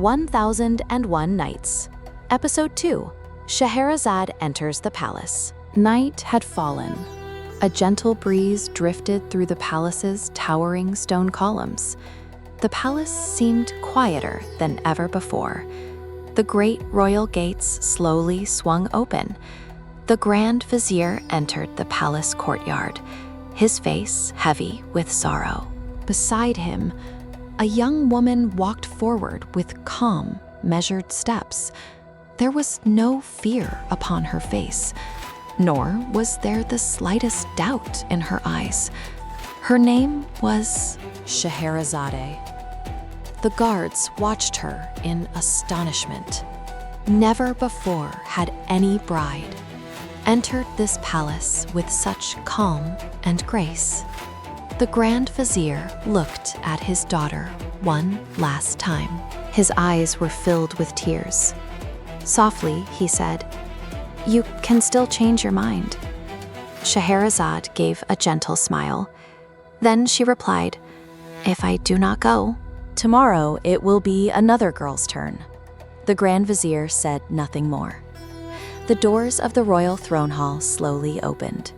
1001 Nights. Episode 2. Shahrazad enters the palace. Night had fallen. A gentle breeze drifted through the palace's towering stone columns. The palace seemed quieter than ever before. The great royal gates slowly swung open. The Grand Vizier entered the palace courtyard, his face heavy with sorrow. Beside him, a young woman walked forward with calm, measured steps. There was no fear upon her face, nor was there the slightest doubt in her eyes. Her name was Shahrazad. The guards watched her in astonishment. Never before had any bride entered this palace with such calm and grace. The Grand Vizier looked at his daughter one last time. His eyes were filled with tears. Softly, he said, "You can still change your mind." Shahrazad gave a gentle smile. Then she replied, "If I do not go, tomorrow it will be another girl's turn." The Grand Vizier said nothing more. The doors of the royal throne hall slowly opened.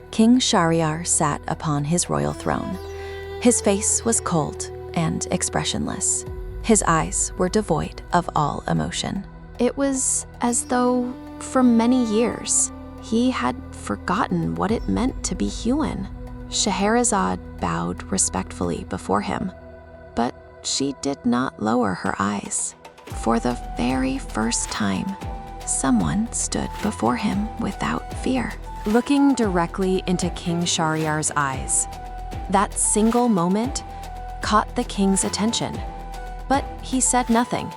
King Shahryar sat upon his royal throne. His face was cold and expressionless. His eyes were devoid of all emotion. It was as though, for many years, he had forgotten what it meant to be human. Shahrazad bowed respectfully before him, but she did not lower her eyes. For the very first time, someone stood before him without fear. Looking directly into King Shahryar's eyes, that single moment caught the king's attention, but he said nothing.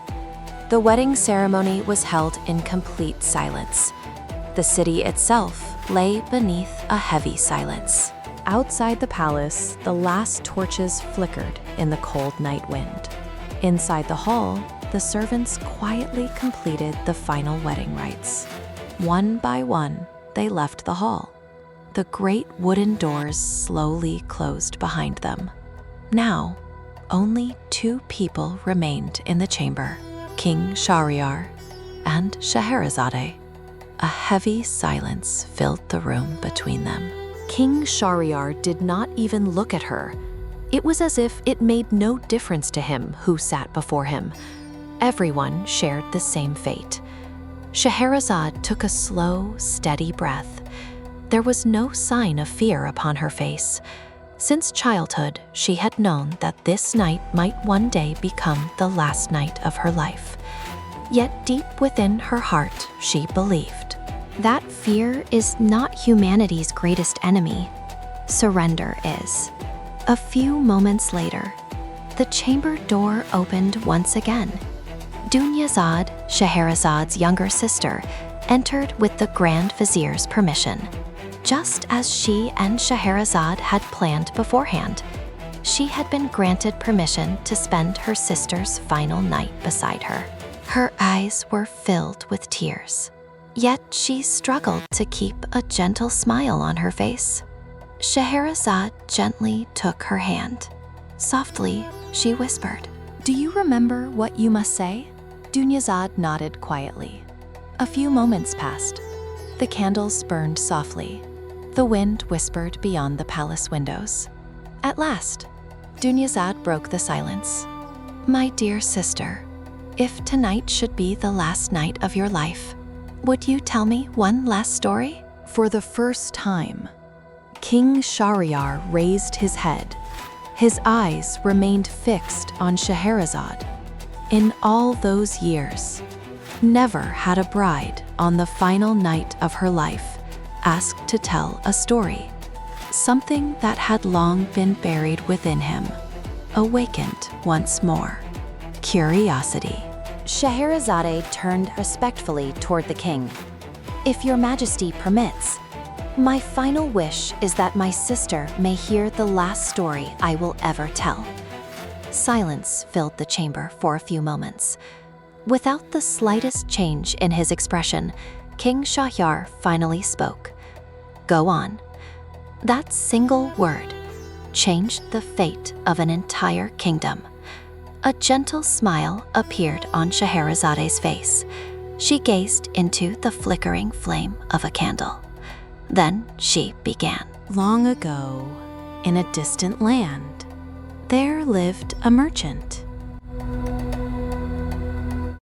The wedding ceremony was held in complete silence. The city itself lay beneath a heavy silence. Outside the palace, the last torches flickered in the cold night wind. Inside the hall, the servants quietly completed the final wedding rites. One by one, they left the hall. The great wooden doors slowly closed behind them. Now, only two people remained in the chamber, King Shahryar and Shahrazad. A heavy silence filled the room between them. King Shahryar did not even look at her. It was as if it made no difference to him who sat before him. Everyone shared the same fate. Shahrazad took a slow, steady breath. There was no sign of fear upon her face. Since childhood, she had known that this night might one day become the last night of her life. Yet deep within her heart, she believed that fear is not humanity's greatest enemy. Surrender is. A few moments later, the chamber door opened once again. Dunyazad, Shahrazad's younger sister, entered with the Grand Vizier's permission. Just as she and Shahrazad had planned beforehand, she had been granted permission to spend her sister's final night beside her. Her eyes were filled with tears, yet she struggled to keep a gentle smile on her face. Shahrazad gently took her hand. Softly, she whispered, "Do you remember what you must say?" Dunyazad nodded quietly. A few moments passed. The candles burned softly. The wind whispered beyond the palace windows. At last, Dunyazad broke the silence. "My dear sister, if tonight should be the last night of your life, would you tell me one last story?" For the first time, King Shahryar raised his head. His eyes remained fixed on Shahrazad. In all those years, never had a bride on the final night of her life asked to tell a story. Something that had long been buried within him awakened once more. Curiosity. Shahrazad turned respectfully toward the king. "If your majesty permits, my final wish is that my sister may hear the last story I will ever tell." Silence filled the chamber for a few moments. Without the slightest change in his expression, King Shahryar finally spoke. "Go on." That single word changed the fate of an entire kingdom. A gentle smile appeared on Shahrazade's face. She gazed into the flickering flame of a candle. Then she began. Long ago, in a distant land, there lived a merchant.